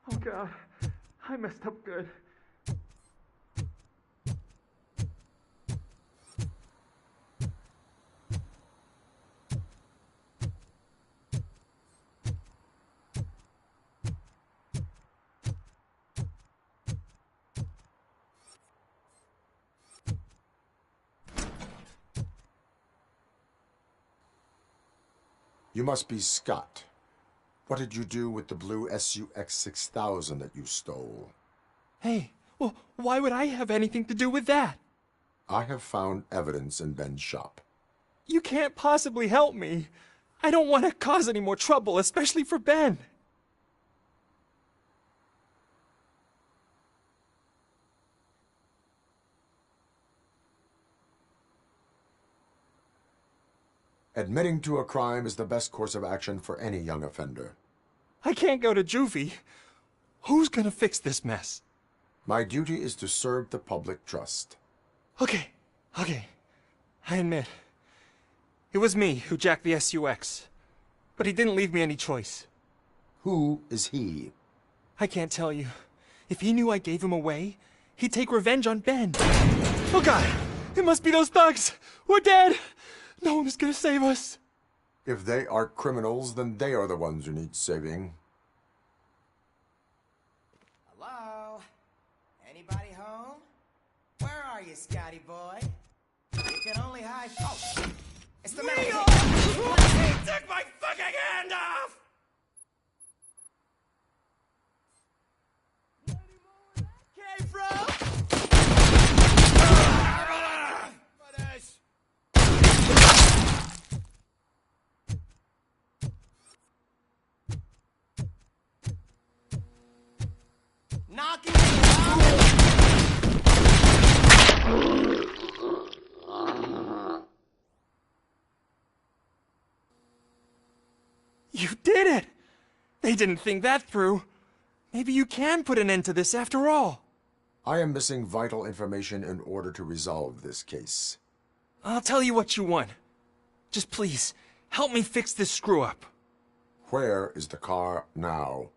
Oh God, I messed up good. You must be Scott. What did you do with the blue SUX 6000 that you stole? Hey, well, why would I have anything to do with that? I have found evidence in Ben's shop. You can't possibly help me. I don't want to cause any more trouble, especially for Ben. Admitting to a crime is the best course of action for any young offender. I can't go to juvie. Who's gonna fix this mess? My duty is to serve the public trust. Okay. I admit. It was me who jacked the SUX. But he didn't leave me any choice. Who is he? I can't tell you. If he knew I gave him away, he'd take revenge on Ben. Oh God! It must be those thugs! We're dead! No one is gonna save us. If they are criminals, then they are the ones who need saving. Hello? Anybody home? Where are you, Scotty boy? You can only hide. Oh! It's the man. He took my fucking hand off! Came from? Knocking me out! You did it! They didn't think that through. Maybe you can put an end to this after all. I am missing vital information in order to resolve this case. I'll tell you what you want. Just please, help me fix this screw-up. Where is the car now?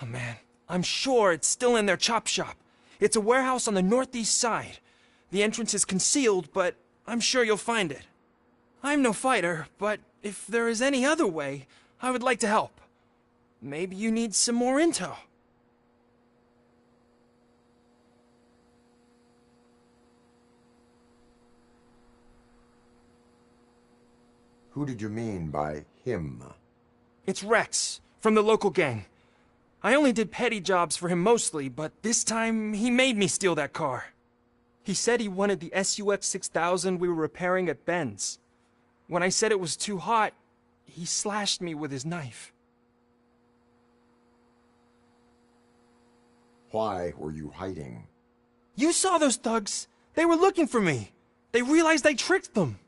Oh man, I'm sure it's still in their chop shop. It's a warehouse on the northeast side. The entrance is concealed, but I'm sure you'll find it. I'm no fighter, but if there is any other way, I would like to help. Maybe you need some more intel. Who did you mean by him? It's Rex, from the local gang. I only did petty jobs for him mostly, but this time he made me steal that car. He said he wanted the SUX 6000 we were repairing at Ben's. When I said it was too hot, he slashed me with his knife. Why were you hiding? You saw those thugs. They were looking for me. They realized I tricked them.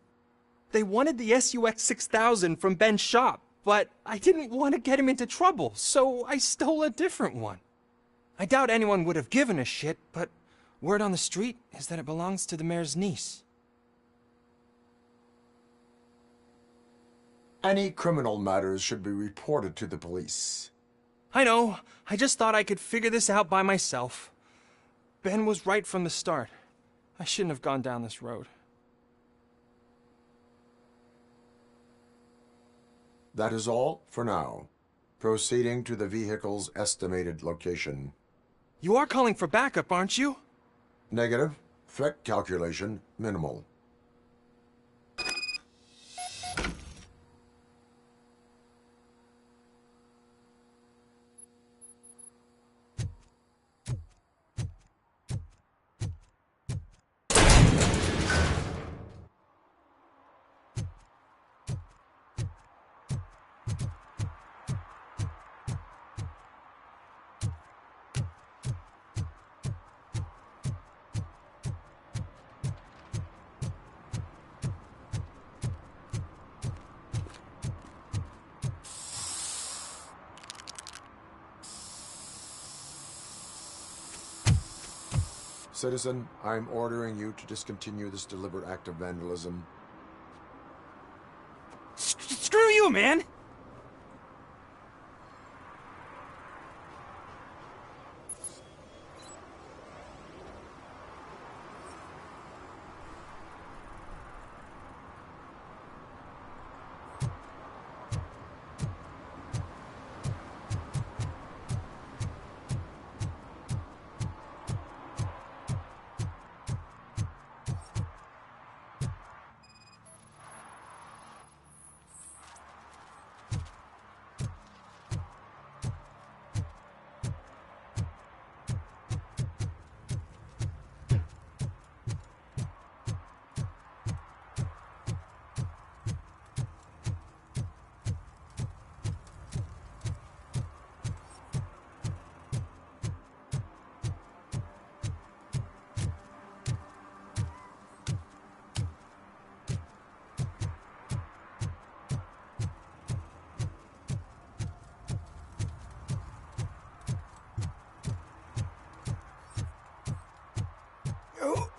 They wanted the SUX 6000 from Ben's shop, but I didn't want to get him into trouble, so I stole a different one. I doubt anyone would have given a shit, but word on the street is that it belongs to the mayor's niece. Any criminal matters should be reported to the police. I know. I just thought I could figure this out by myself. Ben was right from the start. I shouldn't have gone down this road. That is all for now. Proceeding to the vehicle's estimated location. You are calling for backup, aren't you? Negative. Threat calculation minimal. Citizen, I'm ordering you to discontinue this deliberate act of vandalism. Screw you, man!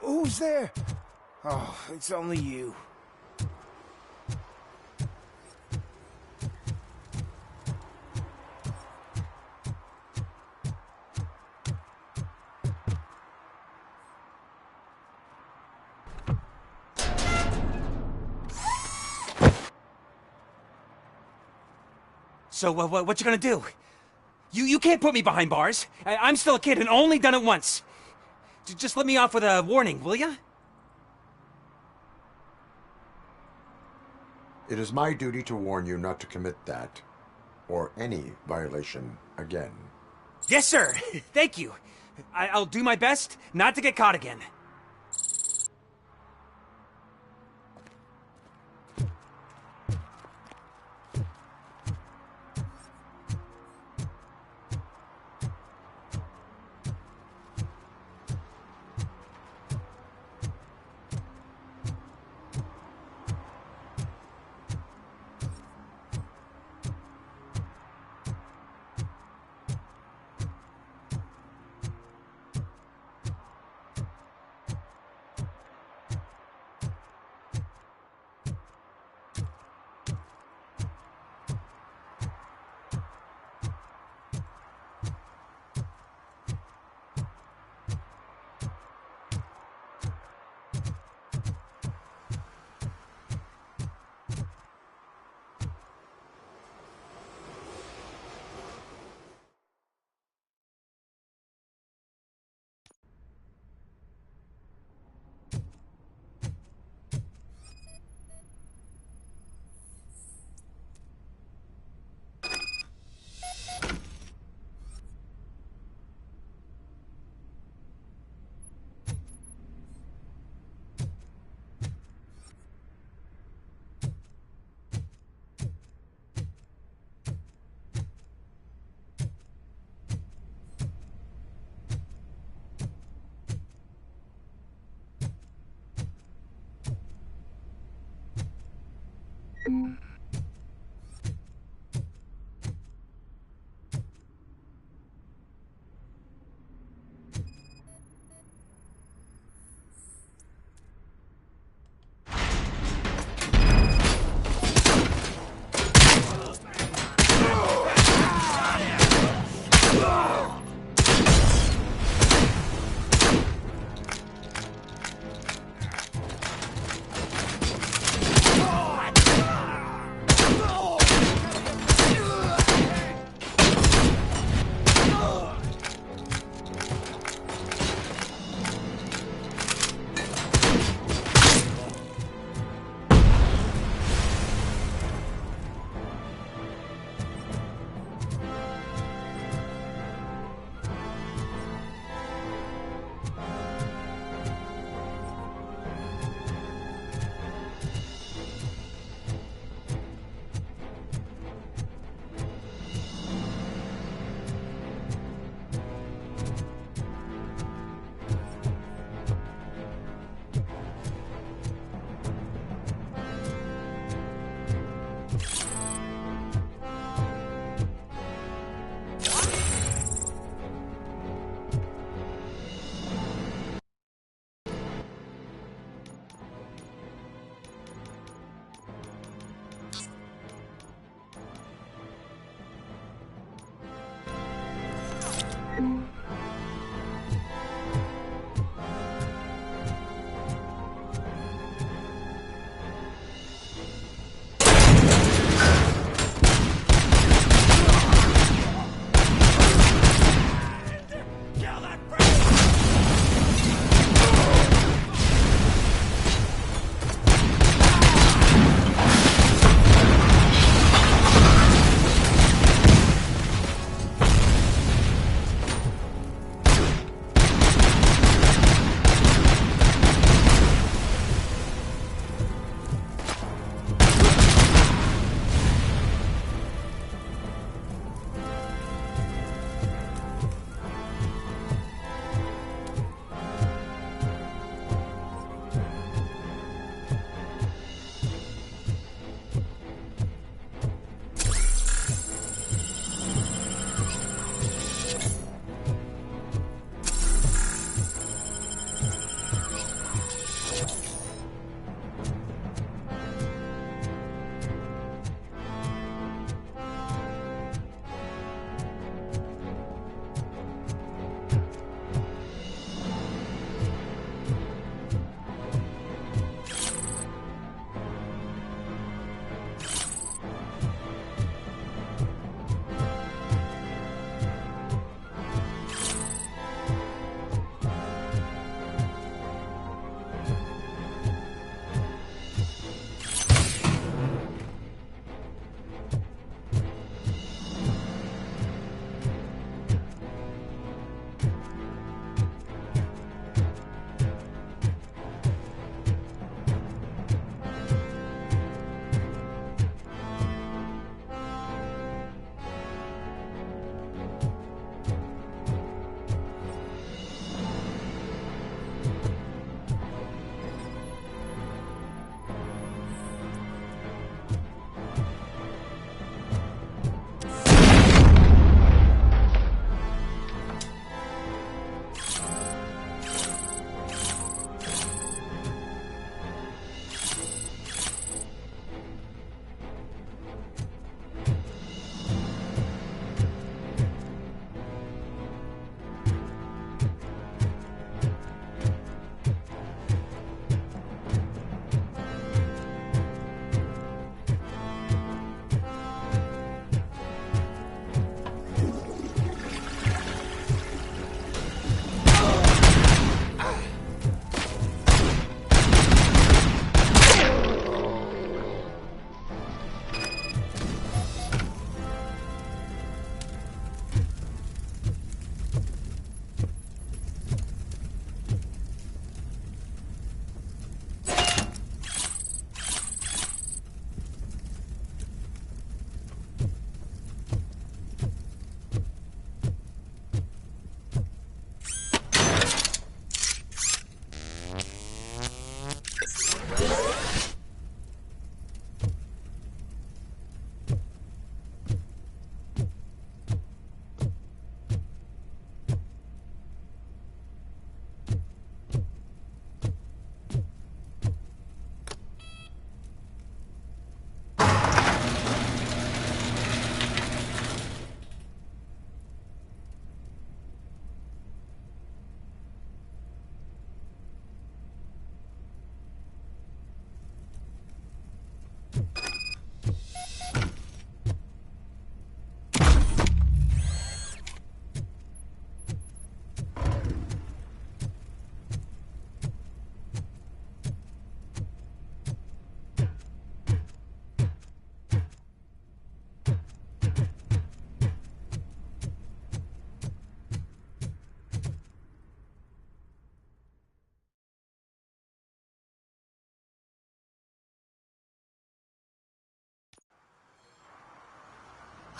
Who's there? Oh, it's only you. So, what you gonna do? You can't put me behind bars. I'm still a kid and only done it once. Just let me off with a warning, will ya? It is my duty to warn you not to commit that, or any violation again. Yes, sir. Thank you. I'll do my best not to get caught again.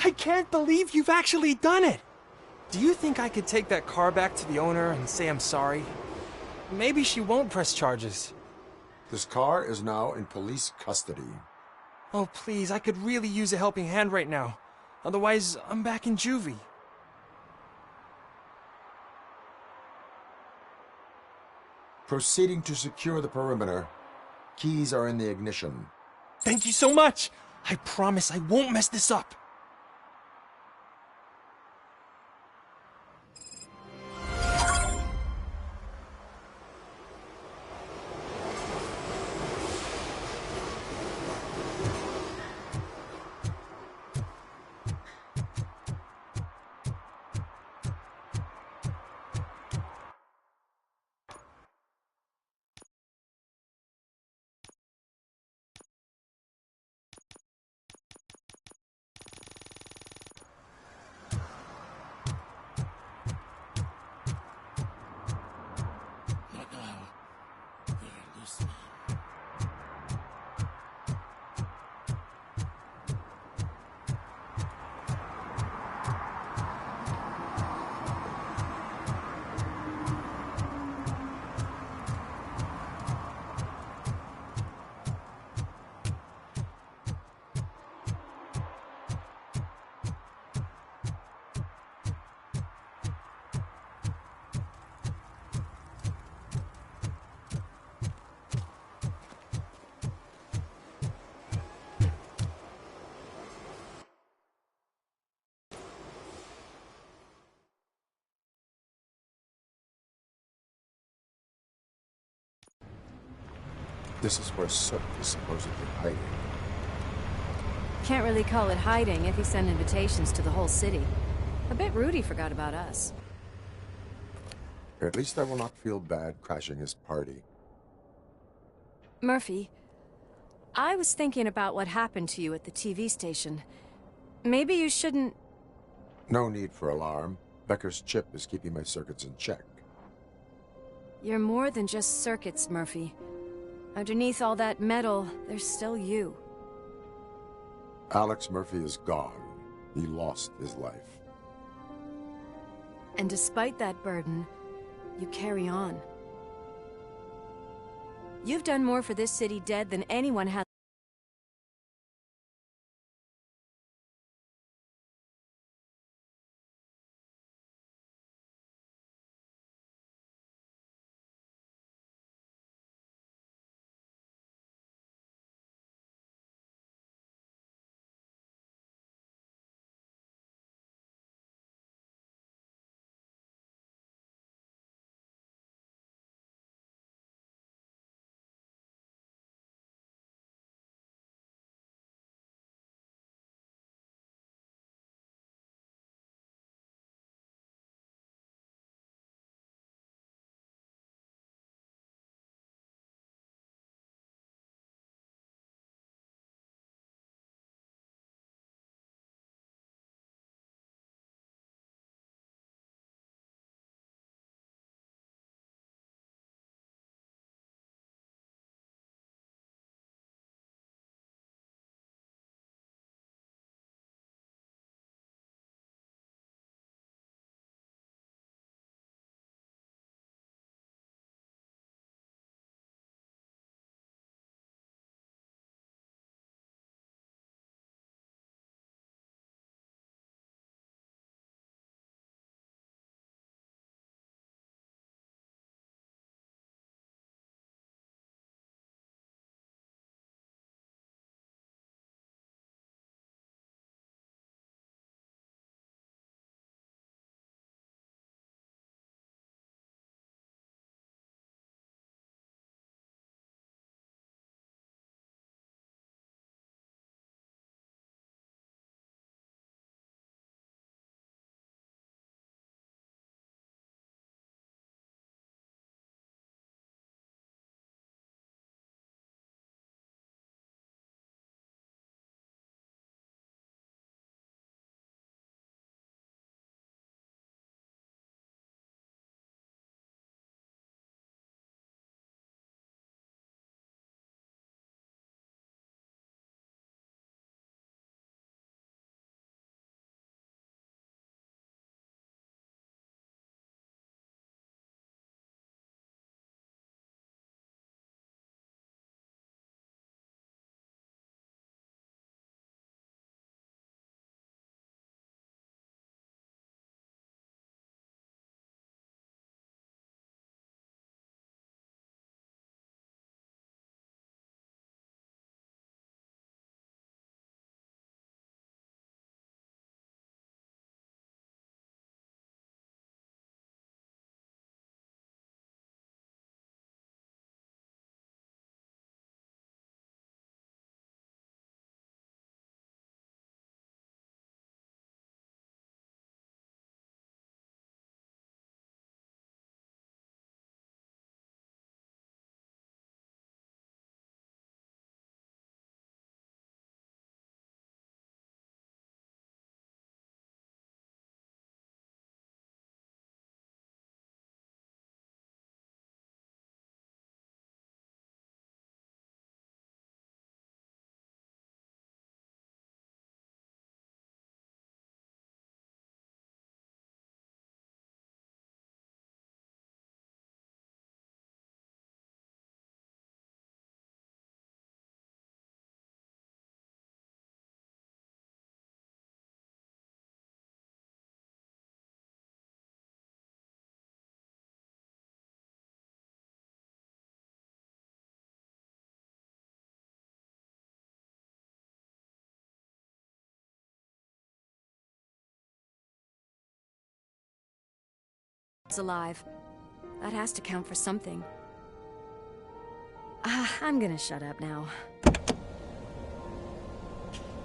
I can't believe you've actually done it! Do you think I could take that car back to the owner and say I'm sorry? Maybe she won't press charges. This car is now in police custody. Oh, please, I could really use a helping hand right now. Otherwise, I'm back in juvie. Proceeding to secure the perimeter. Keys are in the ignition. Thank you so much! I promise I won't mess this up. This is where Soot is supposedly hiding. Can't really call it hiding if he sent invitations to the whole city. A bit rude he forgot about us. At least I will not feel bad crashing his party. Murphy, I was thinking about what happened to you at the TV station. Maybe you shouldn't... No need for alarm. Becker's chip is keeping my circuits in check. You're more than just circuits, Murphy. Underneath all that metal, there's still you. Alex Murphy is gone. He lost his life. And despite that burden, you carry on. You've done more for this city dead than anyone has. Alive. That has to count for something. I'm gonna shut up now.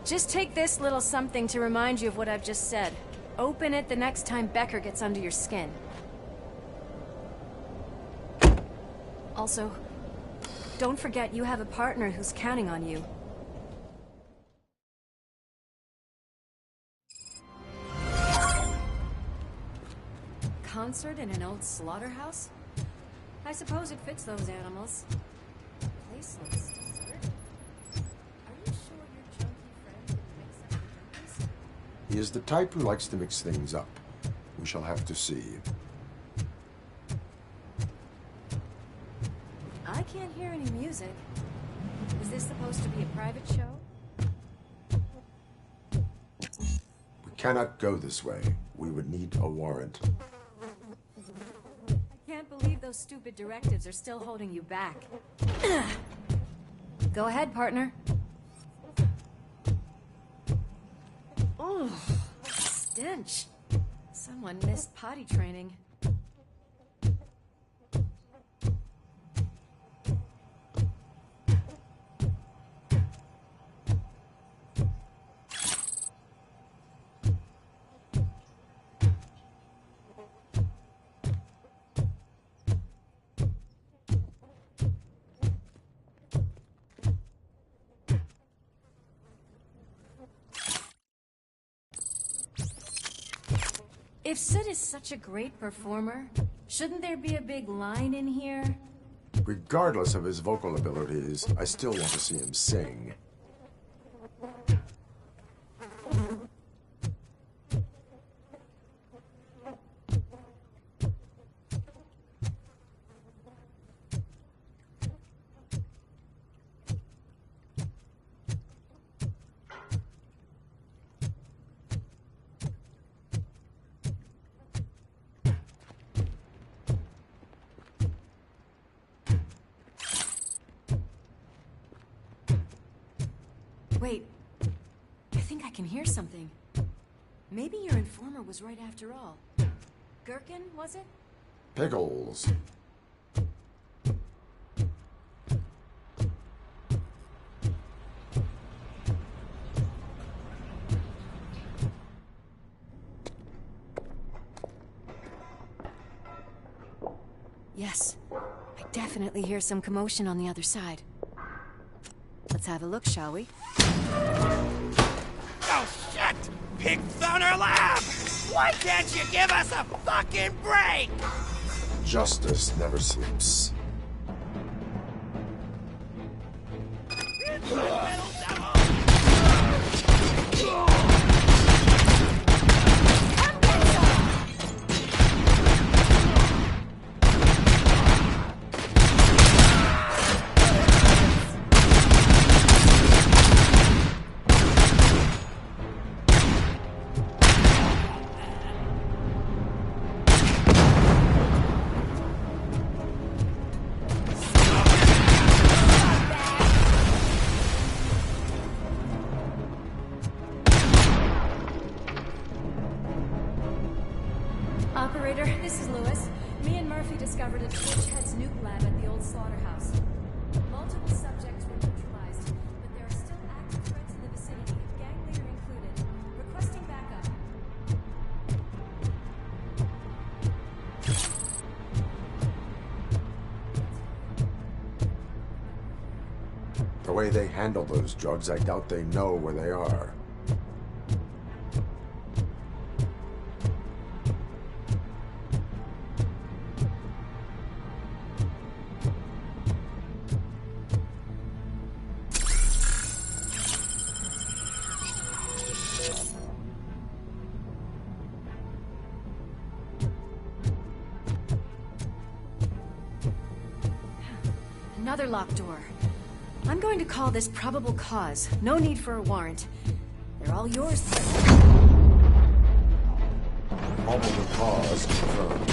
Just take this little something to remind you of what I've just said. Open it the next time Becker gets under your skin. Also, don't forget you have a partner who's counting on you. Concert in an old slaughterhouse? I suppose it fits those animals. The place looks deserted. Are you sure your junkie friend didn't mix up the junkies? He is the type who likes to mix things up. We shall have to see. I can't hear any music. Is this supposed to be a private show? We cannot go this way. We would need a warrant. I can't believe those stupid directives are still holding you back. Go ahead, partner. Oh, stench. Someone missed potty training. If Sid is such a great performer, shouldn't there be a big line in here? Regardless of his vocal abilities, I still want to see him sing. Wait, I think I can hear something. Maybe your informer was right after all. Gherkin, was it? Pickles. Yes, I definitely hear some commotion on the other side. Let's have a look, shall we? Oh, shit! Pig found our lab! Why can't you give us a fucking break? Justice never sleeps. Little devil! Operator, this is Lewis. Me and Murphy discovered a Twitchhead's nuke lab at the old slaughterhouse. Multiple subjects were neutralized, but there are still active threats in the vicinity, gang leader included. Requesting backup. The way they handle those drugs, I doubt they know where they are. Another locked door. I'm going to call this probable cause. No need for a warrant. They're all yours. Probable cause confirmed.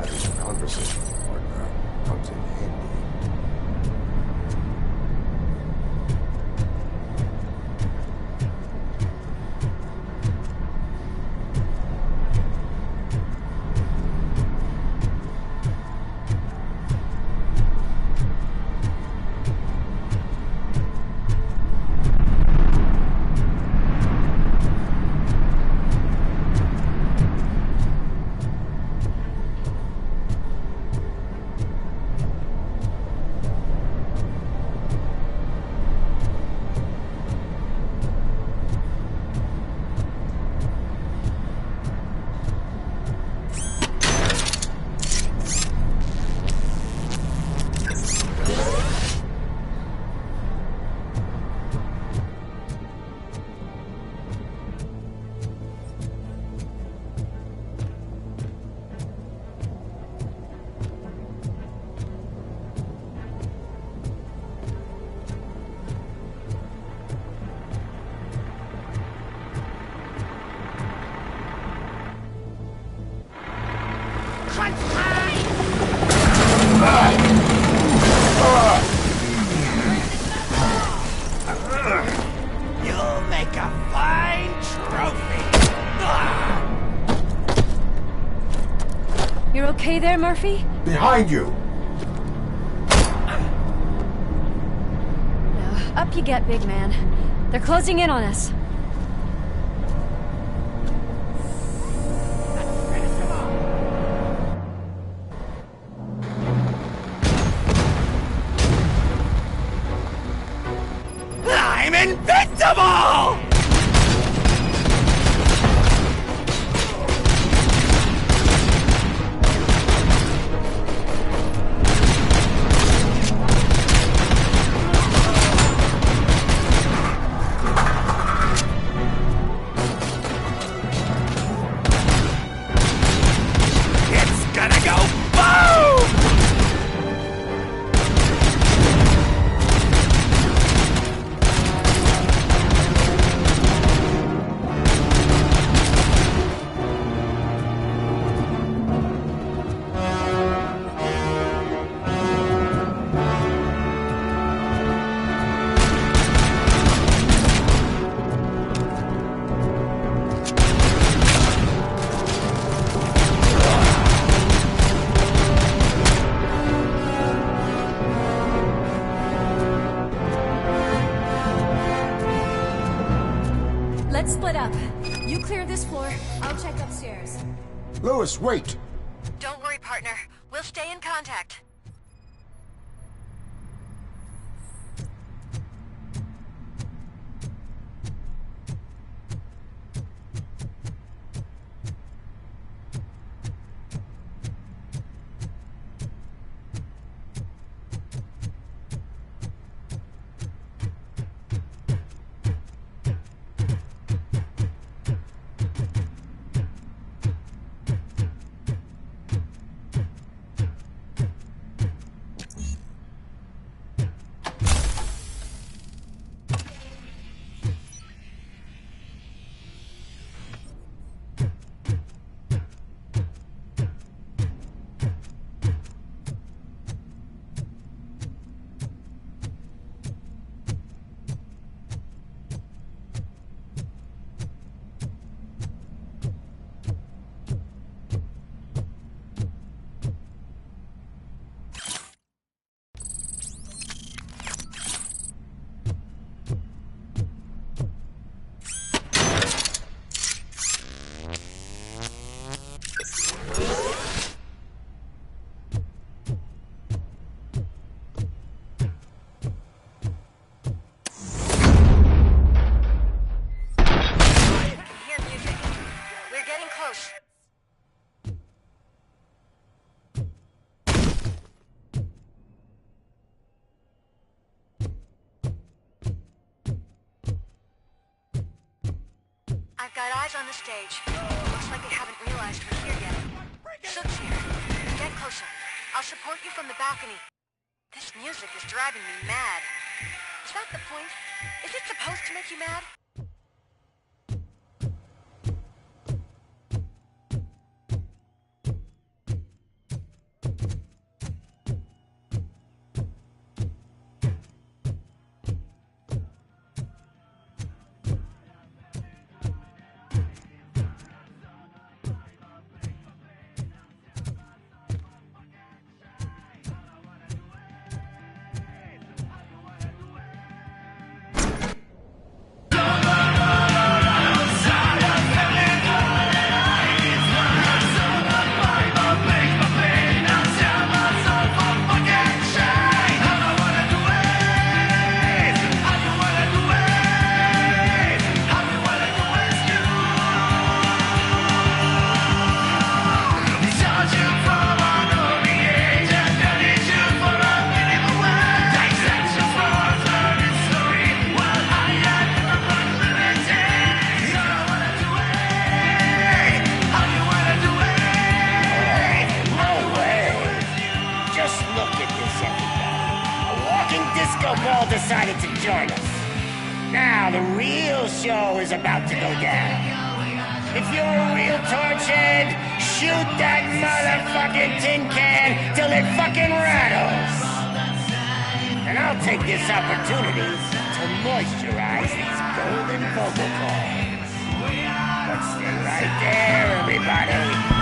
Having a conversation with a partner comes in handy. You'll make a fine trophy. You're okay there, Murphy? Behind you! No. Up you get, big man. They're closing in on us. I'm invincible! It's gonna go boom! Let's split up. You clear this floor, I'll check upstairs. Lewis, wait! Don't worry, partner. We'll stay in contact. I've got eyes on the stage. Looks like they haven't realized we're here yet. Sook's here. Get closer. I'll support you from the balcony. This music is driving me mad. Is that the point? Is it supposed to make you mad? decided to join us. Now the real show is about to go down. If you're a real torchhead, shoot that motherfucking tin can till it fucking rattles. And I'll take this opportunity to moisturize these golden vocal cords. But stay right there, everybody.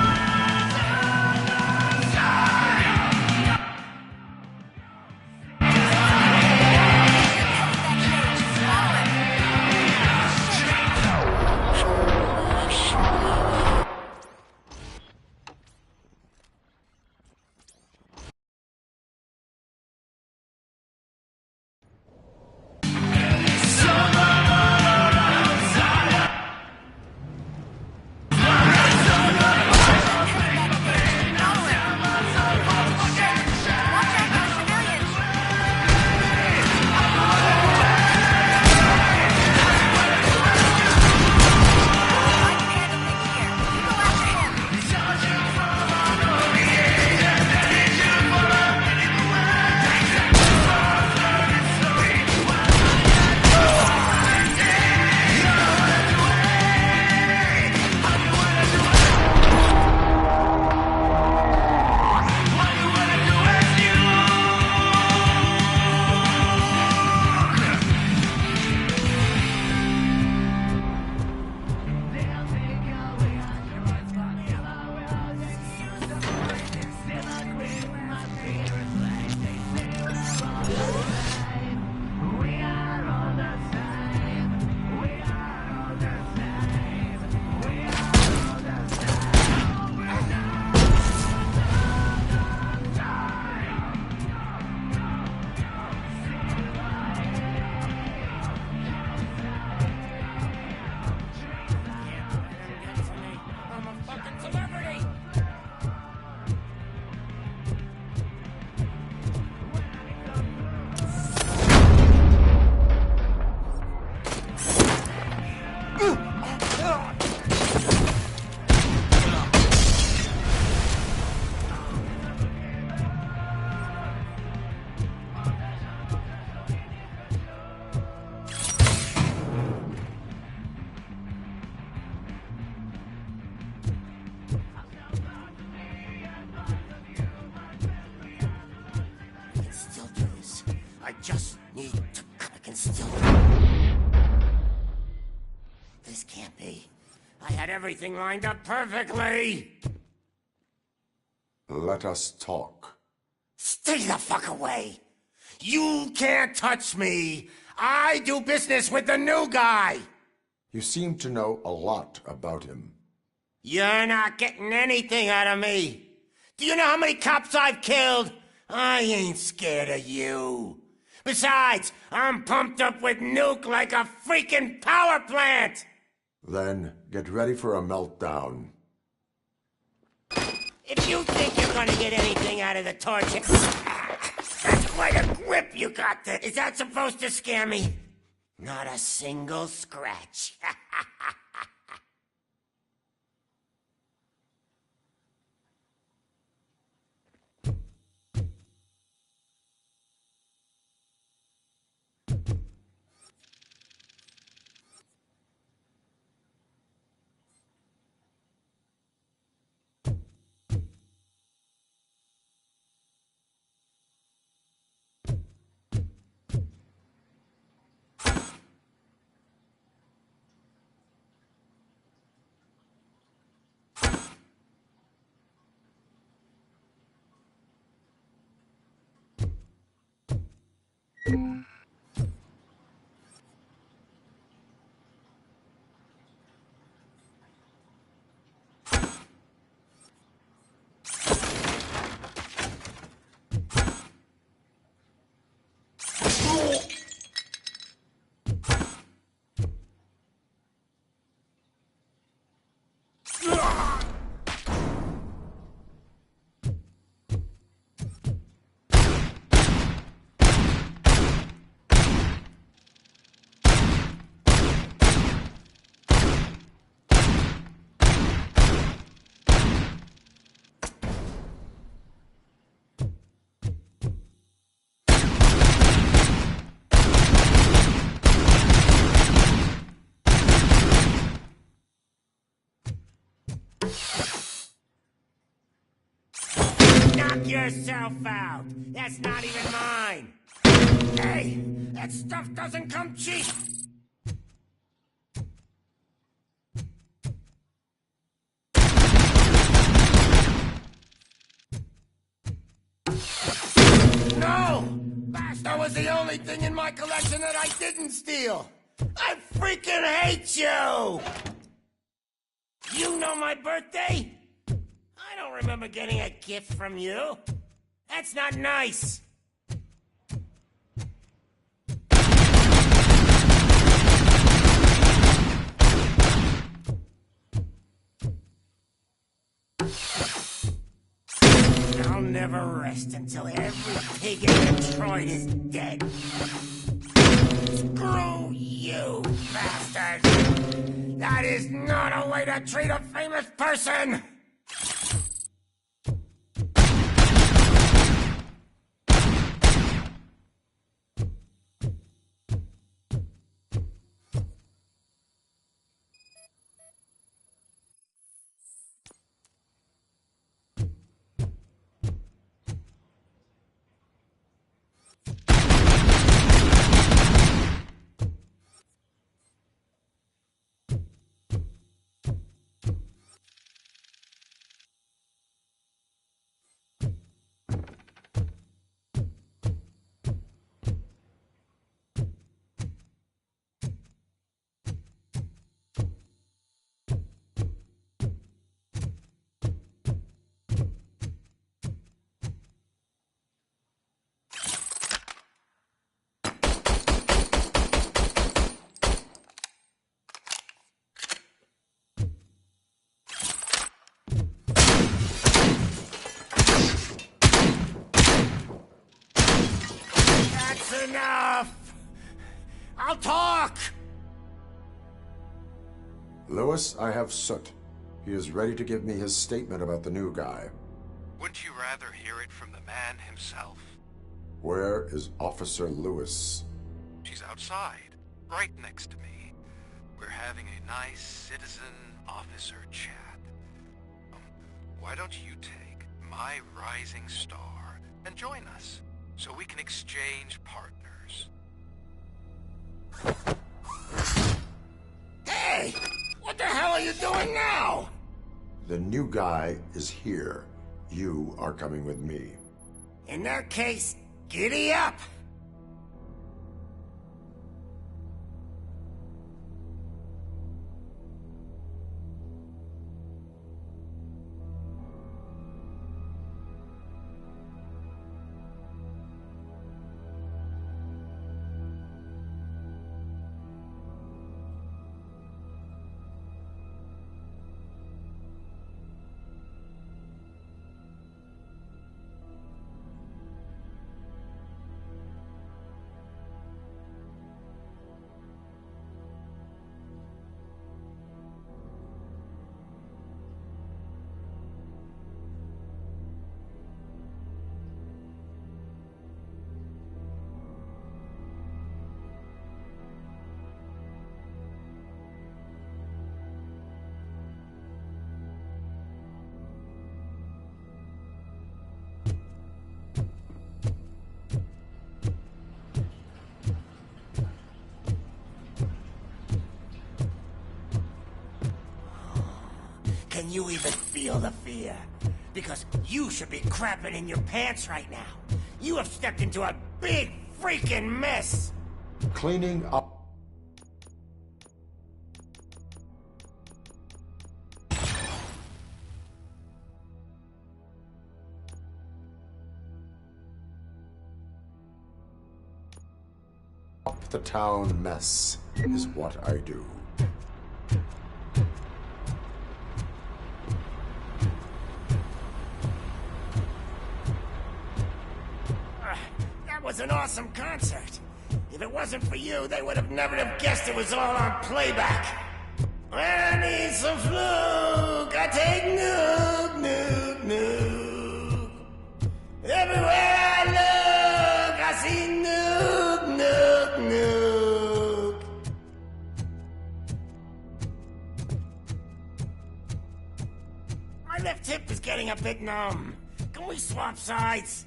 I just need to... I can still... This can't be. I had everything lined up perfectly! Let us talk. Stay the fuck away! You can't touch me! I do business with the new guy! You seem to know a lot about him. You're not getting anything out of me! Do you know how many cops I've killed? I ain't scared of you. Besides, I'm pumped up with nuke like a freaking power plant! Then get ready for a meltdown. If you think you're gonna get anything out of the torch... That's quite a grip you got there. Is that supposed to scare me? Not a single scratch. Knock yourself out. That's not even mine. Hey, that stuff doesn't come cheap. No! That was the only thing in my collection that I didn't steal. I freaking hate you! You know my birthday? I don't remember getting a gift from you. That's not nice. I'll never rest until every pig in Detroit is dead. Screw you, bastard! That is not a way to treat a famous person! Enough! I'll talk! Lewis, I have Soot. He is ready to give me his statement about the new guy. Wouldn't you rather hear it from the man himself? Where is Officer Lewis? She's outside, right next to me. We're having a nice citizen-officer chat. Why don't you take my rising star and join us, so we can exchange partners? Hey! What the hell are you doing now? The new guy is here. You are coming with me. In that case, giddy up! Can you even feel the fear? Because you should be crapping in your pants right now. You have stepped into a big freaking mess! Cleaning up. The town mess is what I do. That was an awesome concert. If it wasn't for you, they would have never have guessed it was all on playback. I need some fluke. I take nuke, nuke, nuke. Everywhere I look, I see nuke, nuke, nuke. My left hip is getting a bit numb. Can we swamp sides!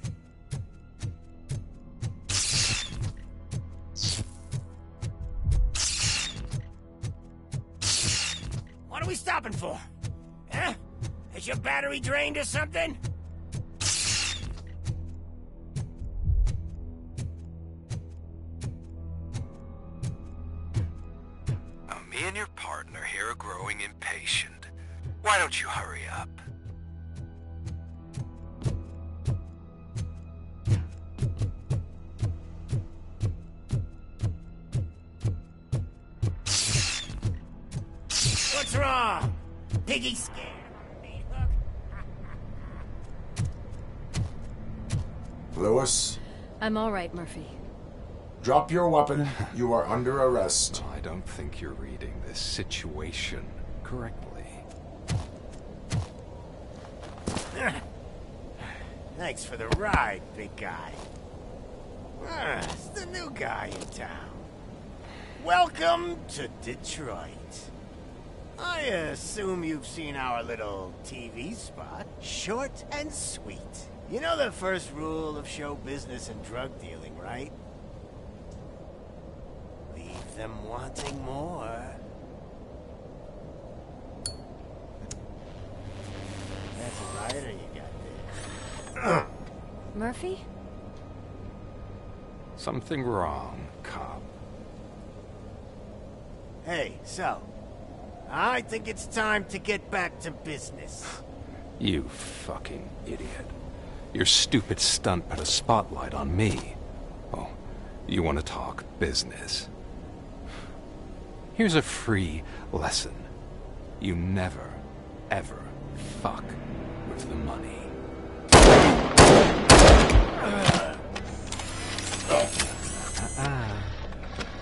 What are we stopping for? Huh? Is your battery drained or something? Now, me and your partner here are growing impatient. Why don't you hurry up? What's wrong? Piggy scared? Meat hook? Lewis, I'm all right, Murphy. drop your weapon. You are under arrest. I don't think you're reading this situation correctly. Thanks for the ride, big guy. It's the new guy in town. Welcome to Detroit. I assume you've seen our little TV spot. Short and sweet. You know the first rule of show business and drug dealing, right? Leave them wanting more. That's a lighter you got there. Murphy? Something wrong, cop. Hey, so, I think it's time to get back to business. You fucking idiot. Your stupid stunt put a spotlight on me. Oh, you want to talk business? Here's a free lesson. You never, ever fuck with the money.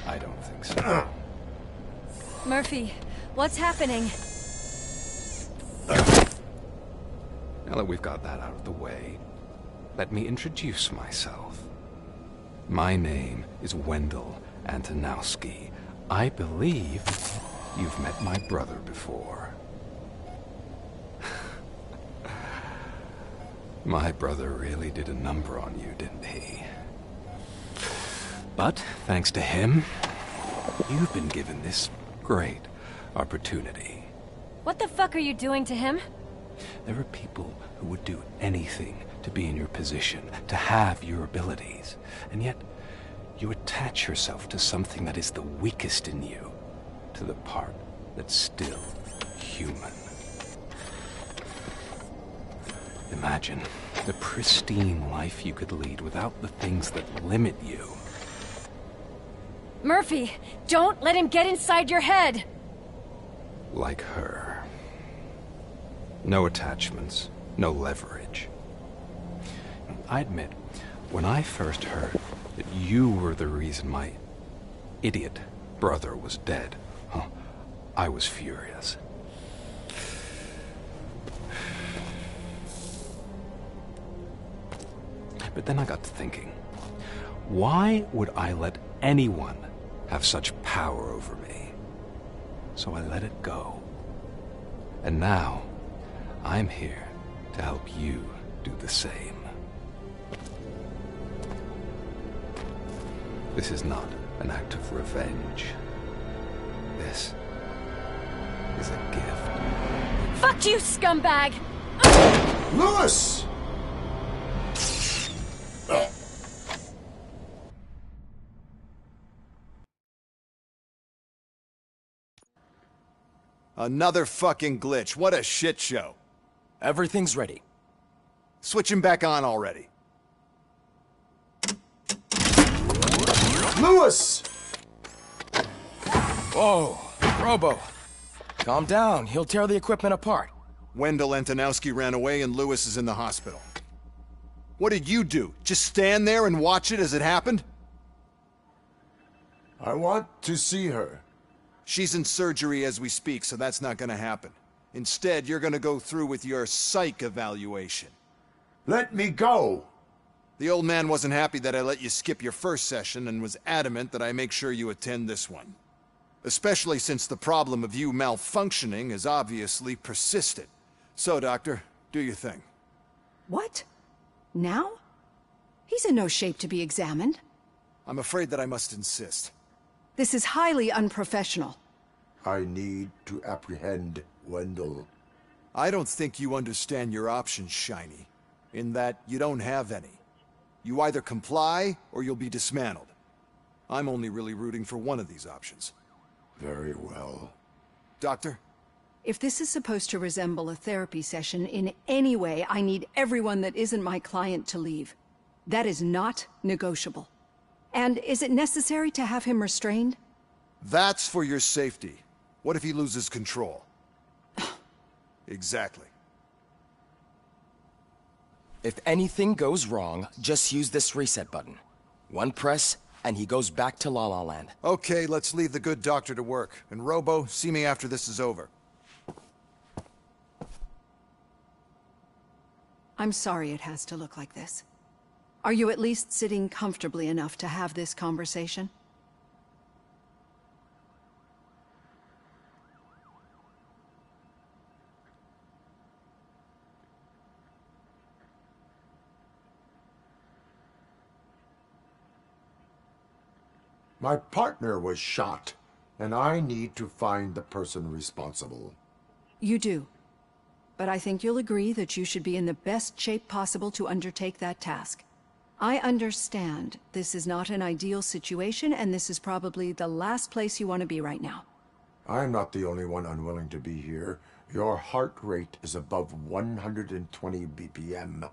I don't think so. Murphy, what's happening? Now that we've got that out of the way, let me introduce myself. My name is Wendell Antonowski. I believe you've met my brother before. My brother really did a number on you, didn't he? But thanks to him, you've been given this great opportunity. What the fuck are you doing to him? There are people who would do anything to be in your position, to have your abilities, and yet you attach yourself to something that is the weakest in you, to the part that's still human. Imagine the pristine life you could lead without the things that limit you. Murphy, don't let him get inside your head! Like her. No attachments, no leverage. I admit, when I first heard that you were the reason my idiot brother was dead, I was furious. But then I got to thinking, why would I let anyone have such power over me? So I let it go. And now, I'm here to help you do the same. This is not an act of revenge. This is a gift. Fuck you, scumbag! Lewis! Another fucking glitch. What a shit show. Everything's ready. Switch him back on already. Lewis! Whoa, Robo. Calm down. He'll tear the equipment apart. Wendell Antonowski ran away and Lewis is in the hospital. What did you do? Just stand there and watch it as it happened? I want to see her. She's in surgery as we speak, so that's not gonna happen. Instead, you're gonna go through with your psych evaluation. Let me go! The old man wasn't happy that I let you skip your first session and was adamant that I make sure you attend this one. Especially since the problem of you malfunctioning is obviously persistent. So, Doctor, do your thing. What? Now? He's in no shape to be examined. I'm afraid that I must insist. This is highly unprofessional. I need to apprehend Wendell. I don't think you understand your options, Shiny. In that you don't have any. You either comply, or you'll be dismantled. I'm only really rooting for one of these options. Very well. Doctor? If this is supposed to resemble a therapy session in any way, I need everyone that isn't my client to leave. That is not negotiable. And is it necessary to have him restrained? That's for your safety. What if he loses control? Exactly. If anything goes wrong, just use this reset button. One press, and he goes back to La La Land. Okay, let's leave the good doctor to work. And Robo, see me after this is over. I'm sorry it has to look like this. Are you at least sitting comfortably enough to have this conversation? My partner was shot, and I need to find the person responsible. You do. But I think you'll agree that you should be in the best shape possible to undertake that task. I understand this is not an ideal situation, and this is probably the last place you want to be right now. I'm not the only one unwilling to be here. Your heart rate is above 120 BPM.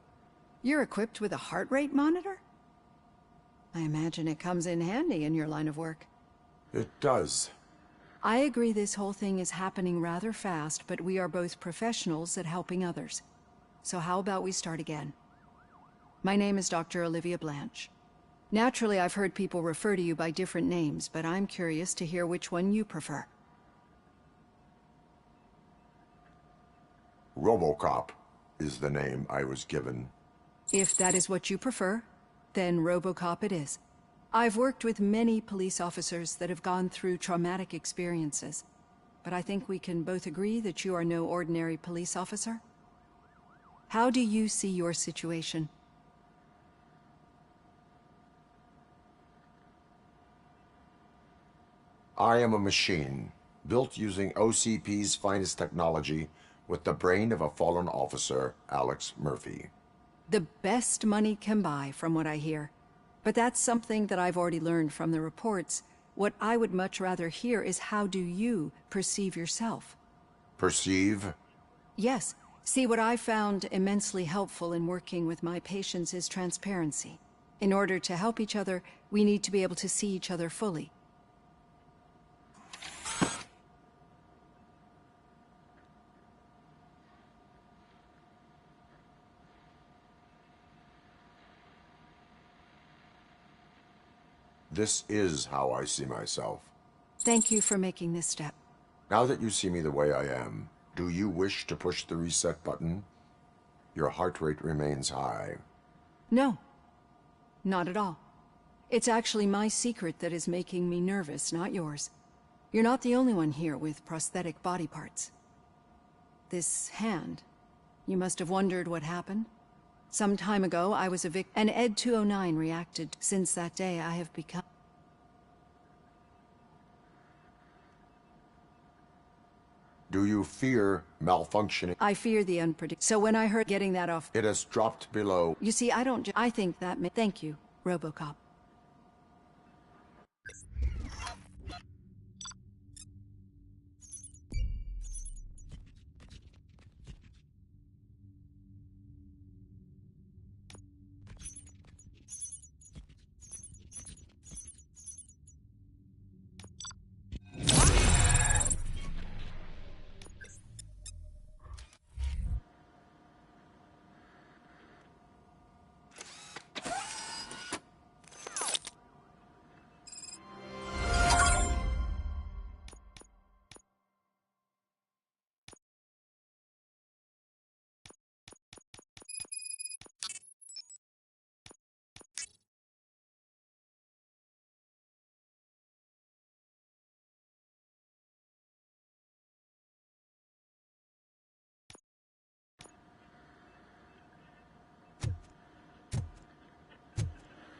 You're equipped with a heart rate monitor? I imagine it comes in handy in your line of work. It does. I agree this whole thing is happening rather fast, but we are both professionals at helping others. So how about we start again? My name is Dr. Olivia Blanche. Naturally, I've heard people refer to you by different names, but I'm curious to hear which one you prefer. RoboCop is the name I was given. If that is what you prefer, then RoboCop it is. I've worked with many police officers that have gone through traumatic experiences, but I think we can both agree that you are no ordinary police officer. How do you see your situation? I am a machine, built using OCP's finest technology with the brain of a fallen officer, Alex Murphy. The best money can buy, from what I hear. But that's something that I've already learned from the reports. What I would much rather hear is how do you perceive yourself? Perceive? Yes. See, what I found immensely helpful in working with my patients is transparency. In order to help each other, we need to be able to see each other fully. This is how I see myself. Thank you for making this step. Now that you see me the way I am, do you wish to push the reset button? Your heart rate remains high. No. Not at all. It's actually my secret that is making me nervous, not yours. You're not the only one here with prosthetic body parts. This hand, you must have wondered what happened. Some time ago, I was a victim, and Ed 209 reacted. Since that day, I have become... Do you fear malfunctioning? I fear the unpredictable. So when I heard getting that off... It has dropped below. You see, I think that may... Thank you, RoboCop.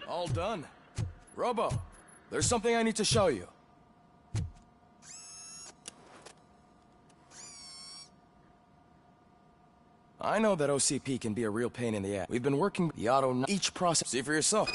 All done. Robo, there's something I need to show you. I know that OCP can be a real pain in the ass. We've been working the auto each process. See for yourself.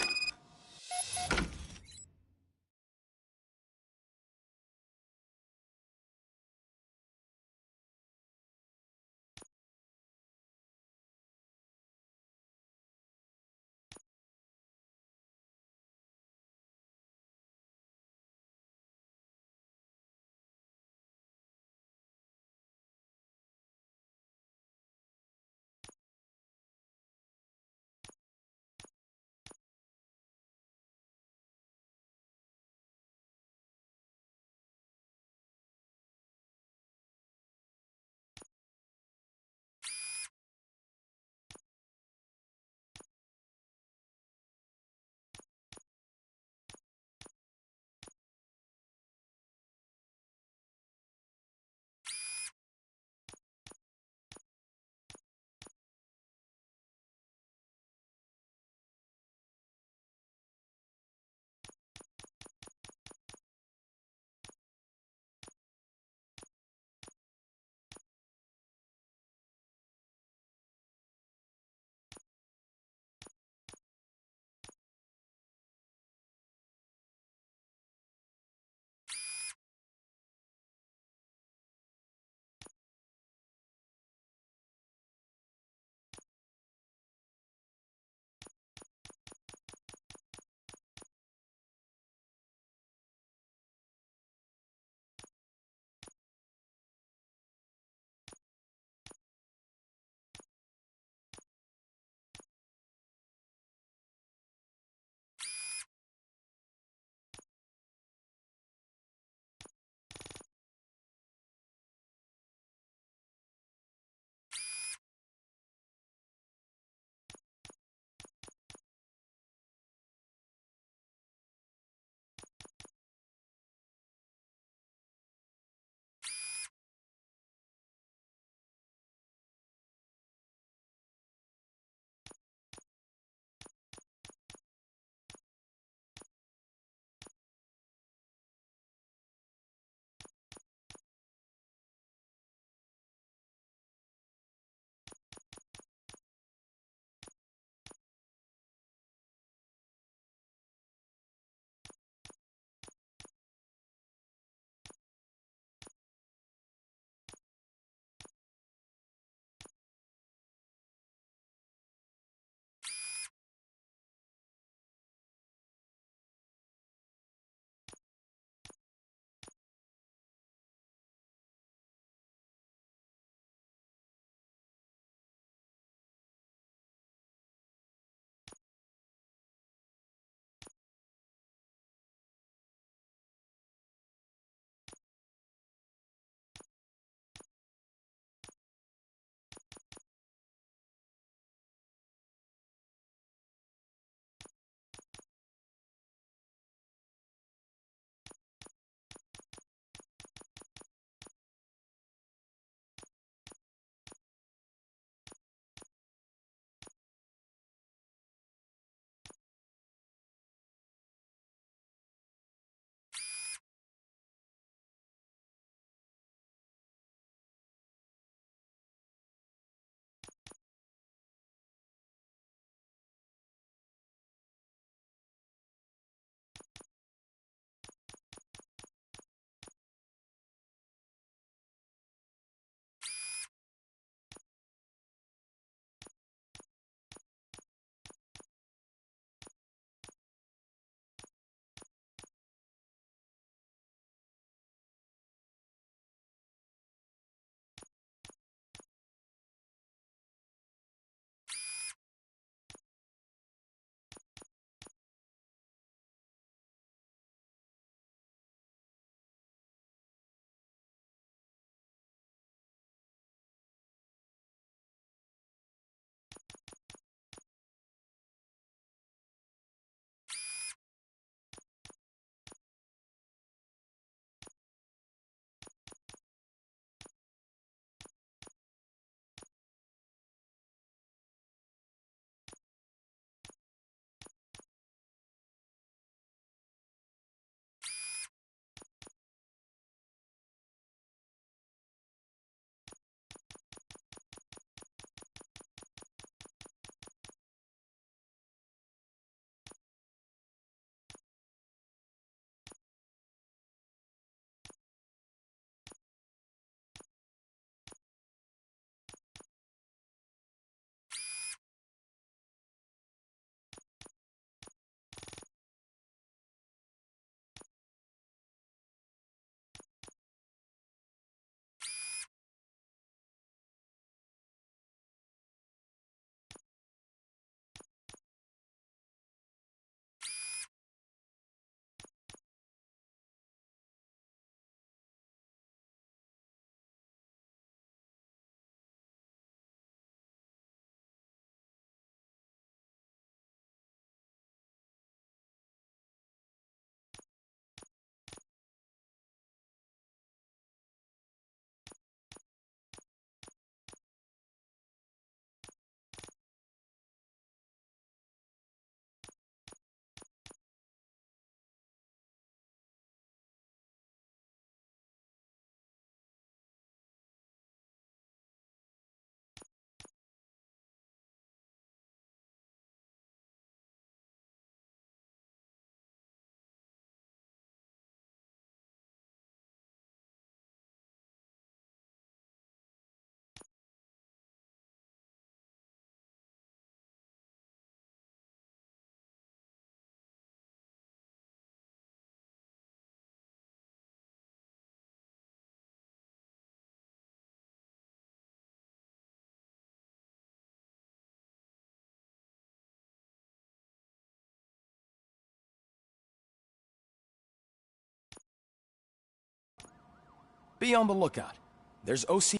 Be on the lookout. There's OC...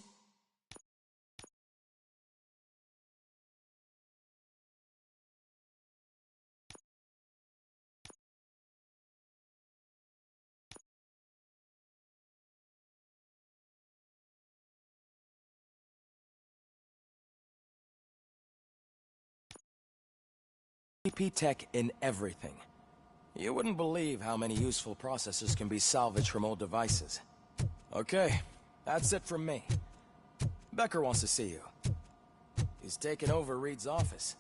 OCP tech in everything. You wouldn't believe how many useful processors can be salvaged from old devices. Okay, that's it from me. Becker wants to see you. He's taken over Reed's office.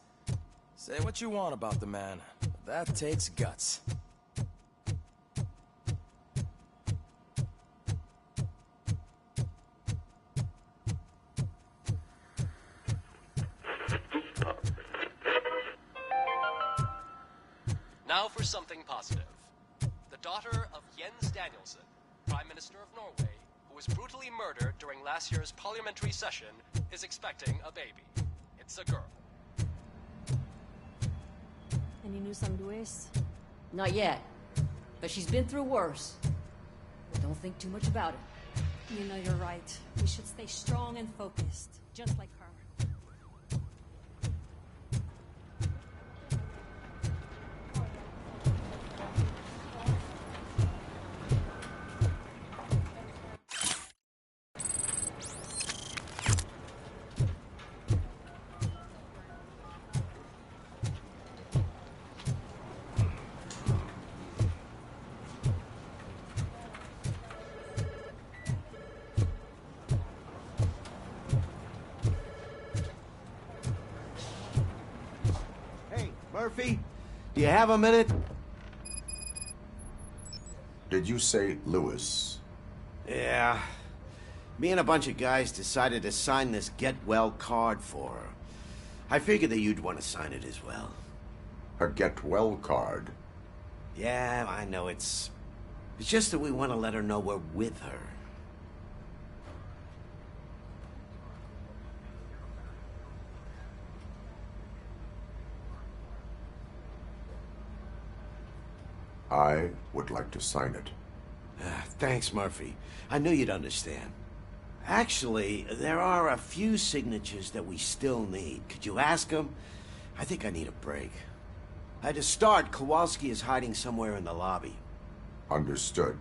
Say what you want about the man, but that takes guts. Now for something positive. The daughter of Jens Danielson, Prime Minister of Norway, who was brutally murdered during last year's parliamentary session, is expecting a baby. It's a girl. Any news on Luis? Not yet. But she's been through worse. Don't think too much about it. You know you're right. We should stay strong and focused, just like her. Murphy, do you have a minute? Did you say Lewis? Yeah. Me and a bunch of guys decided to sign this get well card for her. I figured that you'd want to sign it as well. A get well card? Yeah, I know it's just that we want to let her know we're with her. I would like to sign it. Thanks, Murphy. I knew you'd understand. Actually, there are a few signatures that we still need. Could you ask them? I think I need a break. To start, Kowalski is hiding somewhere in the lobby. Understood.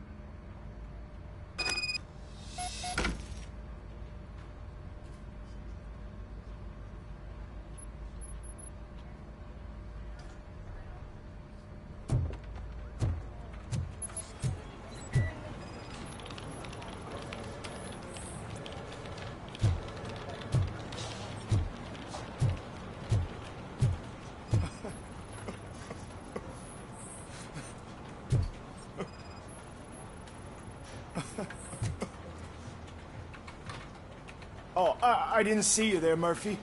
Oh, I didn't see you there, Murphy.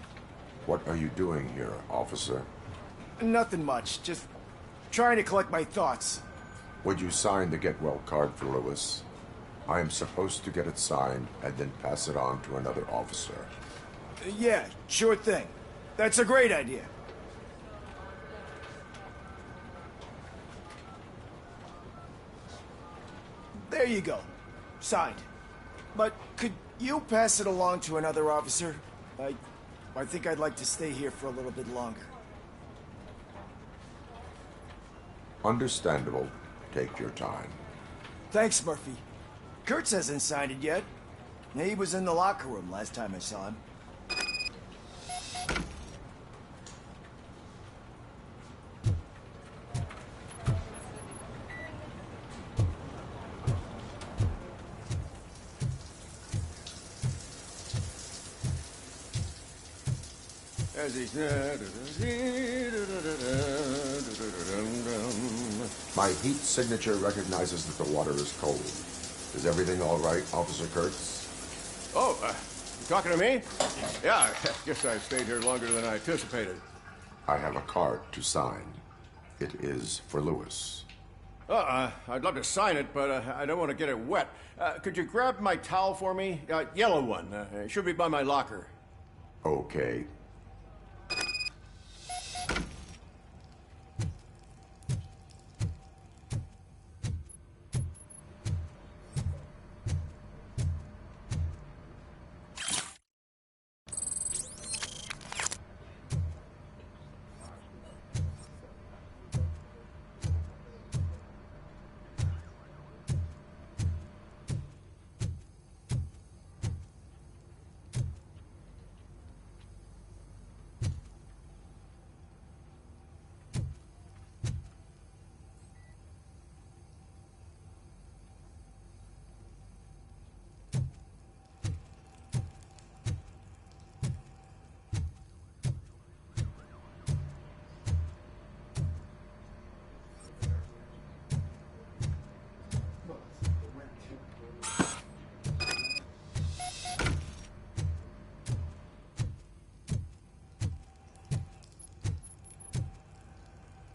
What are you doing here, officer? Nothing much, just trying to collect my thoughts. Would you sign the get well card for Lewis? I am supposed to get it signed and then pass it on to another officer. Yeah, sure thing. That's a great idea. There you go. Signed. But could you pass it along to another officer? I think I'd like to stay here for a little bit longer. Understandable. Take your time. Thanks, Murphy. Kurtz hasn't signed it yet. He was in the locker room last time I saw him. My heat signature recognizes that the water is cold. Is everything all right, Officer Kurtz? Oh, you talking to me? Yeah, I guess I stayed here longer than I anticipated. I have a card to sign. It is for Lewis. I'd love to sign it, but I don't want to get it wet. Could you grab my towel for me? Yellow one. It should be by my locker. Okay.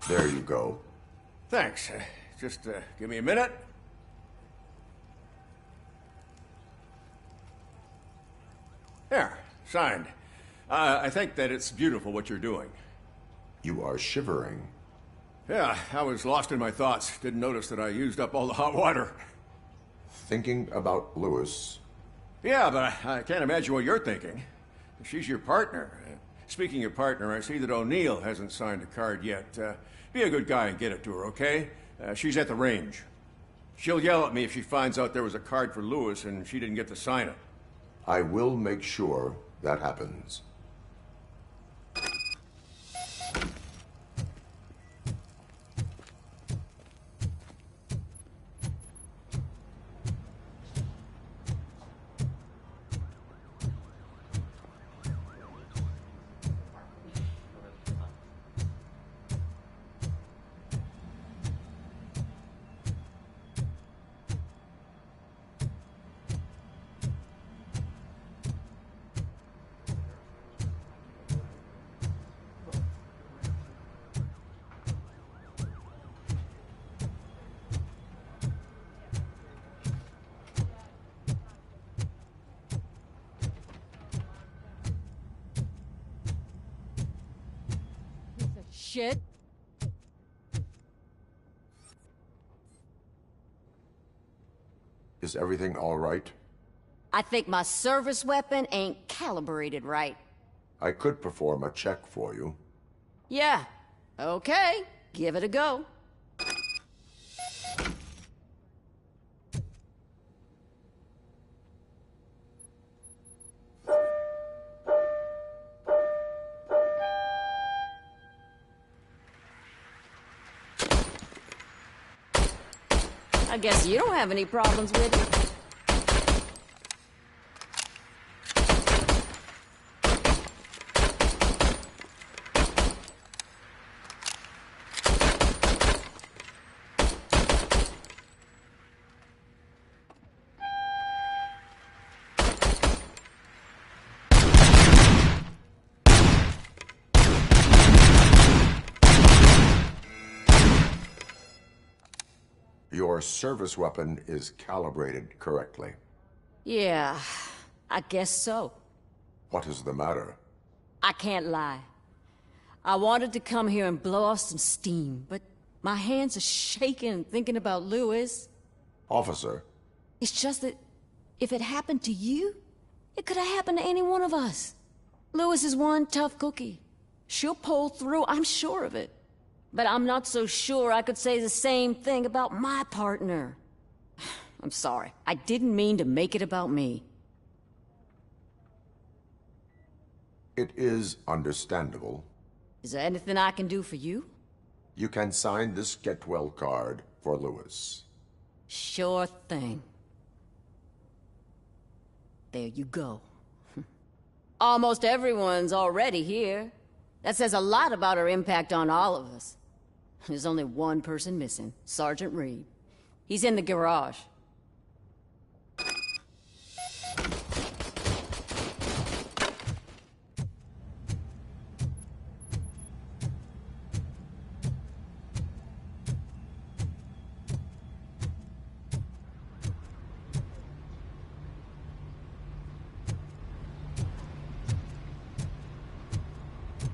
There you go. Thanks. Just give me a minute. There, signed. I think that it's beautiful what you're doing. You are shivering. Yeah, I was lost in my thoughts. Didn't notice that I used up all the hot water. Thinking about Lewis. Yeah, but I can't imagine what you're thinking. She's your partner. Speaking of partner, I see that O'Neill hasn't signed a card yet. Be a good guy and get it to her, okay? She's at the range. She'll yell at me if she finds out there was a card for Lewis and she didn't get to sign it. I will make sure that happens. Shit. Is everything all right? I think my service weapon ain't calibrated right. I could perform a check for you. Yeah. Okay. Give it a go. I guess you don't have any problems with it. Your service weapon is calibrated correctly. Yeah, I guess so. What is the matter? I can't lie. I wanted to come here and blow off some steam, but my hands are shaking thinking about Lewis. Officer. It's just that if it happened to you, it could have happened to any one of us. Lewis is one tough cookie. She'll pull through, I'm sure of it. But I'm not so sure I could say the same thing about my partner. I'm sorry. I didn't mean to make it about me. It is understandable. Is there anything I can do for you? You can sign this Get Well card for Lewis. Sure thing. There you go. Almost everyone's already here. That says a lot about her impact on all of us. There's only one person missing, Sergeant Reed. He's in the garage.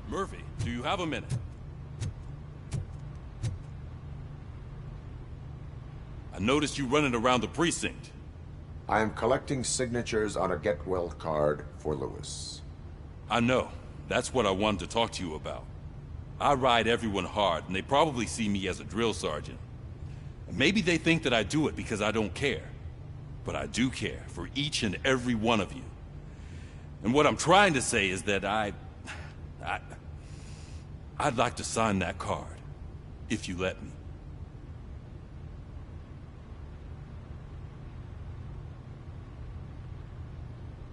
Murphy, do you have a minute? I noticed you running around the precinct. I am collecting signatures on a Get Well card for Lewis. I know. That's what I wanted to talk to you about. I ride everyone hard, and they probably see me as a drill sergeant. Maybe they think that I do it because I don't care. But I do care for each and every one of you. And what I'm trying to say is that I'd like to sign that card, if you let me.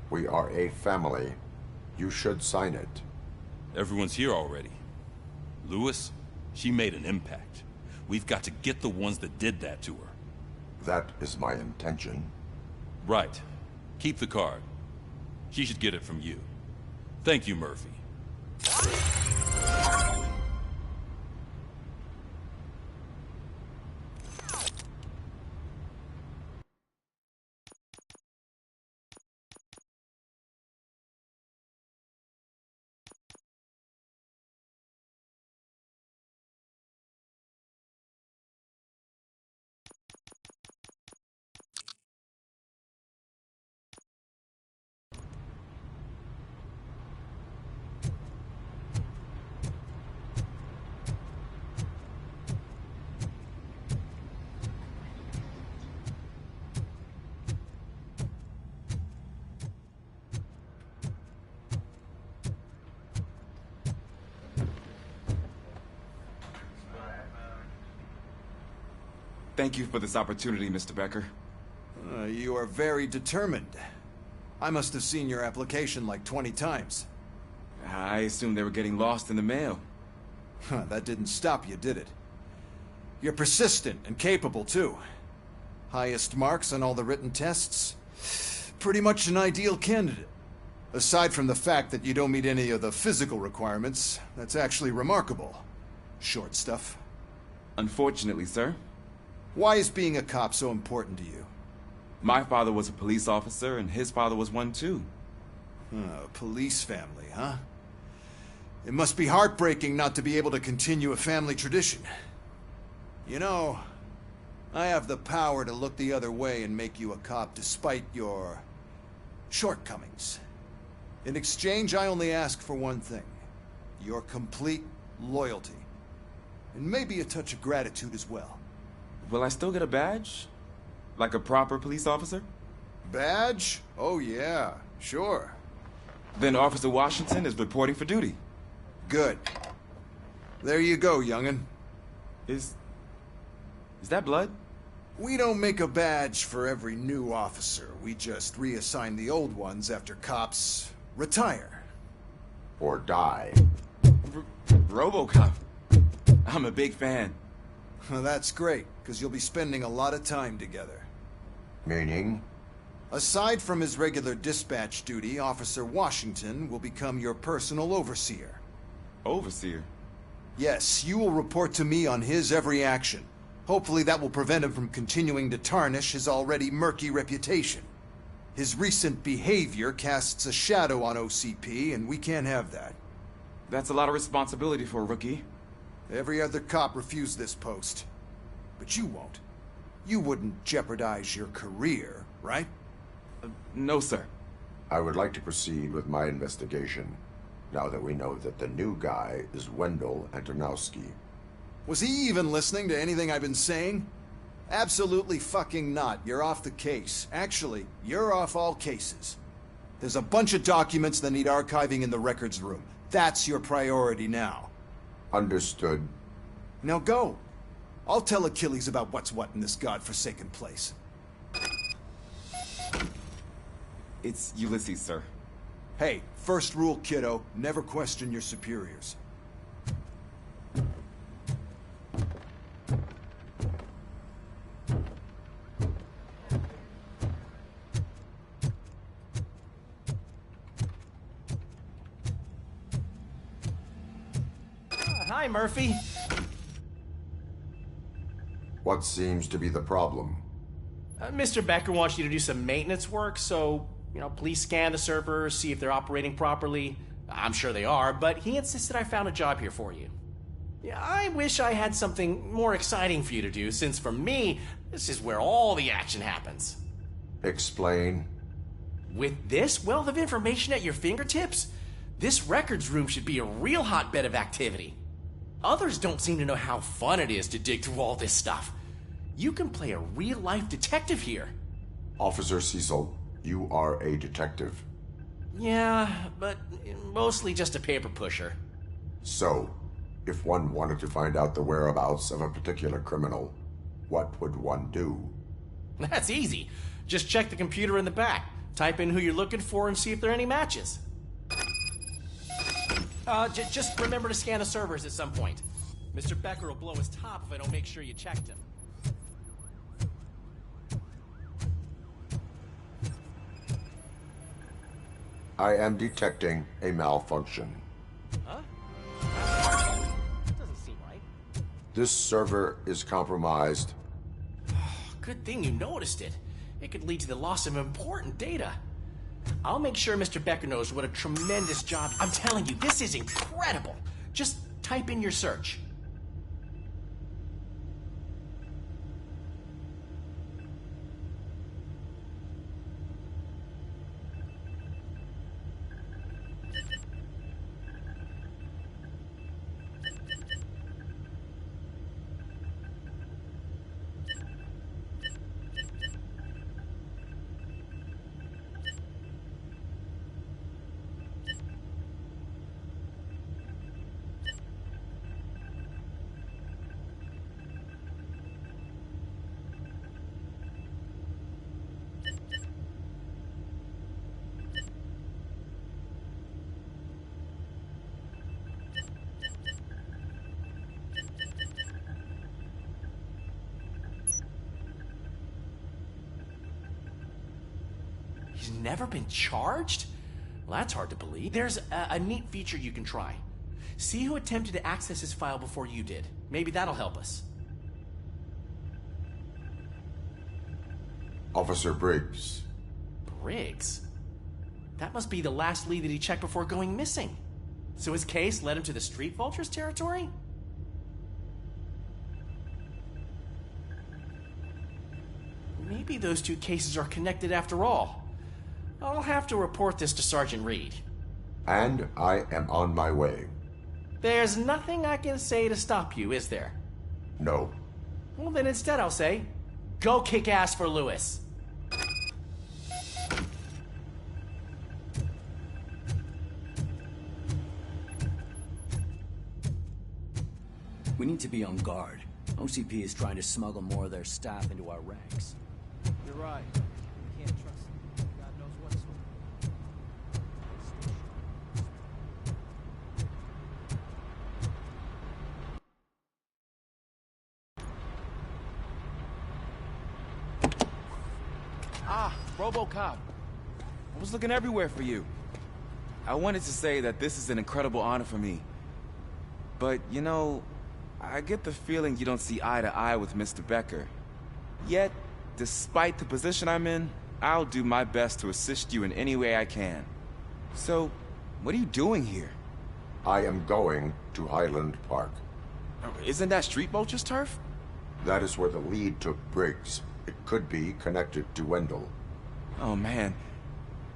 We are a family. You should sign it. Everyone's here already. Lewis, she made an impact. We've got to get the ones that did that to her. That is my intention. Right. Keep the card. She should get it from you. Thank you, Murphy. Thank you for this opportunity, Mr. Becker. You are very determined. I must have seen your application like 20 times. I assumed they were getting lost in the mail. That didn't stop you, did it? You're persistent and capable, too. Highest marks on all the written tests. Pretty much an ideal candidate. Aside from the fact that you don't meet any of the physical requirements, that's actually remarkable. Short stuff. Unfortunately, sir. Why is being a cop so important to you? My father was a police officer, and his father was one, too. A police family, huh? It must be heartbreaking not to be able to continue a family tradition. You know, I have the power to look the other way and make you a cop despite your shortcomings. In exchange, I only ask for one thing. Your complete loyalty. And maybe a touch of gratitude as well. Will I still get a badge? Like a proper police officer? Badge? Oh yeah, sure. Then Officer Washington is reporting for duty. Good. There you go, young'un. Is that blood? We don't make a badge for every new officer. We just reassign the old ones after cops retire. Or die. RoboCop. I'm a big fan. That's great, because you'll be spending a lot of time together. Meaning? Aside from his regular dispatch duty, Officer Washington will become your personal overseer. Overseer? Yes, you will report to me on his every action. Hopefully that will prevent him from continuing to tarnish his already murky reputation. His recent behavior casts a shadow on OCP, and we can't have that. That's a lot of responsibility for a rookie. Every other cop refused this post. But you won't. You wouldn't jeopardize your career, right? No, sir. I would like to proceed with my investigation, now that we know that the new guy is Wendell Antonowski. Was he even listening to anything I've been saying? Absolutely fucking not. You're off the case. Actually, you're off all cases. There's a bunch of documents that need archiving in the records room. That's your priority now. Understood. Now go. I'll tell Achilles about what's what in this godforsaken place. It's Ulysses, sir. Hey, first rule, kiddo. Never question your superiors. Hi, Murphy. What seems to be the problem? Mr. Becker wants you to do some maintenance work, so, please scan the servers, see if they're operating properly. I'm sure they are, but he insisted I found a job here for you. Yeah, I wish I had something more exciting for you to do, since for me, this is where all the action happens. Explain. With this wealth of information at your fingertips, this records room should be a real hotbed of activity. Others don't seem to know how fun it is to dig through all this stuff. You can play a real-life detective here. Officer Cecil, you are a detective. Yeah, but mostly just a paper pusher. So, if one wanted to find out the whereabouts of a particular criminal, what would one do? That's easy. Just check the computer in the back, type in who you're looking for, and see if there are any matches. Just remember to scan the servers at some point. Mr. Becker will blow his top if I don't make sure you checked him. I am detecting a malfunction. Huh? That doesn't seem right. This server is compromised. Good thing you noticed it. It could lead to the loss of important data. I'll make sure Mr. Becker knows what a tremendous job. I'm telling you, this is incredible. Just type in your search. He's never been charged? Well, that's hard to believe. There's a neat feature you can try. See who attempted to access his file before you did. Maybe that'll help us. Officer Briggs. Briggs? That must be the last lead that he checked before going missing. So his case led him to the Street Vultures territory? Maybe those two cases are connected after all. I'll have to report this to Sergeant Reed. And I am on my way. There's nothing I can say to stop you, is there? No. Well, then instead I'll say, go kick ass for Lewis. We need to be on guard. OCP is trying to smuggle more of their staff into our ranks. You're right. We can't trust them. God knows what's RoboCop. I was looking everywhere for you. I wanted to say that this is an incredible honor for me. But, you know, I get the feeling you don't see eye to eye with Mr. Becker. Yet, despite the position I'm in, I'll do my best to assist you in any way I can. So, what are you doing here? I am going to Highland Park. Isn't that Street Vulture's turf? That is where the lead took Briggs. It could be connected to Wendell. Oh, man.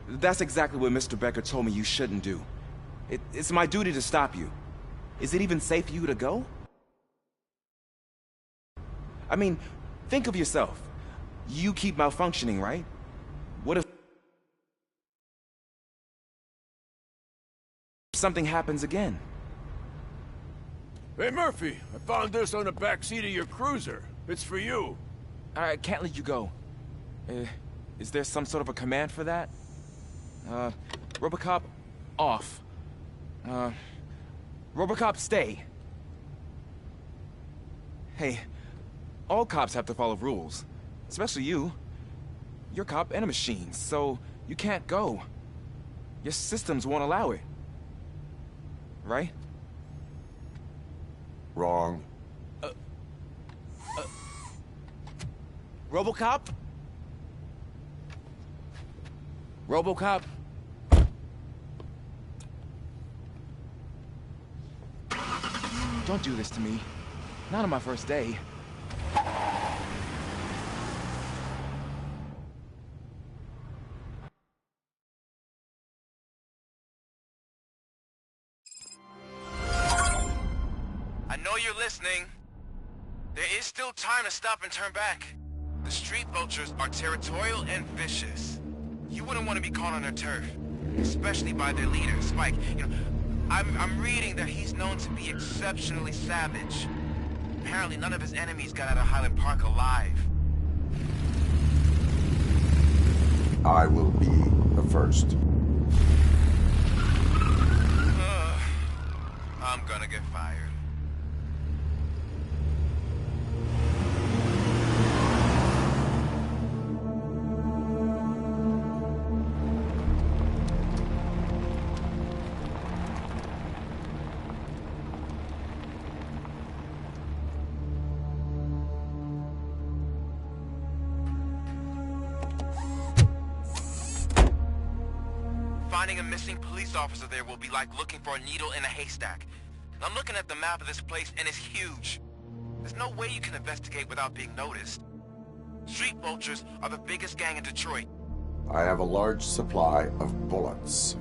That's exactly what Mr. Becker told me you shouldn't do. It's my duty to stop you. Is it even safe for you to go? I mean, think of yourself. You keep malfunctioning, right? What if something happens again? Hey, Murphy, I found this on the back seat of your cruiser. It's for you. I can't let you go. Is there some sort of a command for that? RoboCop, off. RoboCop, stay. Hey, all cops have to follow rules. Especially you. You're a cop and a machine, so you can't go. Your systems won't allow it. Right? Wrong. RoboCop? RoboCop? Don't do this to me. Not on my first day. I know you're listening. There is still time to stop and turn back. The Street Vultures are territorial and vicious. You wouldn't want to be caught on their turf, especially by their leader, Spike. You know, I'm reading that he's known to be exceptionally savage. Apparently none of his enemies got out of Highland Park alive. I will be the first. I'm gonna get fired. Finding a missing police officer there will be like looking for a needle in a haystack. I'm looking at the map of this place and it's huge. There's no way you can investigate without being noticed. Street Vultures are the biggest gang in Detroit. I have a large supply of bullets.